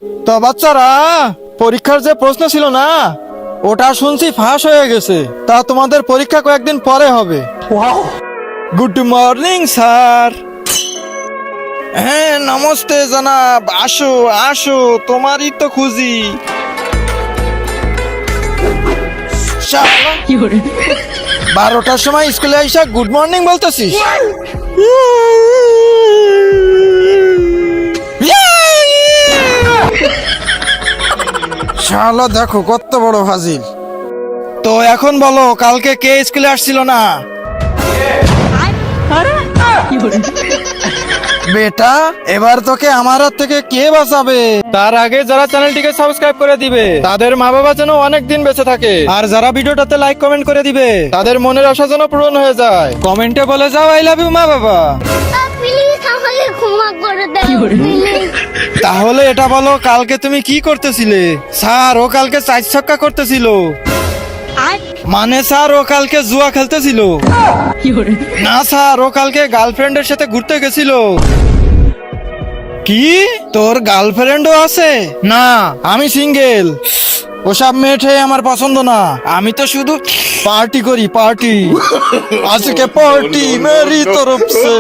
তো বাচ্চারা, পরীক্ষার যে প্রশ্ন ছিল না, ওটা শুনছি ফাঁস হয়ে গেছে। তা তোমাদের পরীক্ষা কয়েকদিন পরে হবে। Good morning sir. হ্যাঁ নমস্তে জনাব, আসো আসো, তোমারই তো খুঁজি। শালা, 12টার সময় স্কুলে আইসা গুড মর্নিং বলতেছিস? শালা দেখো কত বড় ফাজিল। তো এখন বলো, কালকে কে স্কুলে আসছিল না? বেটা, এবার তোকে আমার হাত থেকে কে বাঁচাবে? তার আগে যারা চ্যানেলটিকে সাবস্ক্রাইব করে দিবে, তাদের মা বাবা যেন অনেক দিন বেঁচে থাকে। আর যারা ভিডিওটাতে লাইক কমেন্ট করে দিবে, তাদের মনের আশা যেন পূরণ হয়ে যায়। কমেন্টে বলে যাও আই লাভ ইউ মা বাবা। প্লিজ আমাকে ক্ষমা করে দাও প্লিজ। তাহলে এটা বলো, কালকে তুমি কি করতেছিলে? স্যার, ও কালকে 4 ছক্কা করতেছিল। মানে স্যার, ও কালকে জুয়া খেলতেছিল। না স্যার, ও কালকে গার্লফ্রেন্ডের সাথে ঘুরতে গেছিল। কি তোর গার্লফ্রেন্ডও আছে? না, আমি সিঙ্গেল। ওসব মেয়ে আমার পছন্দ না। আমি তো শুধু পার্টি করি, পার্টি। আজকে পার্টি মেরি তরফ সে।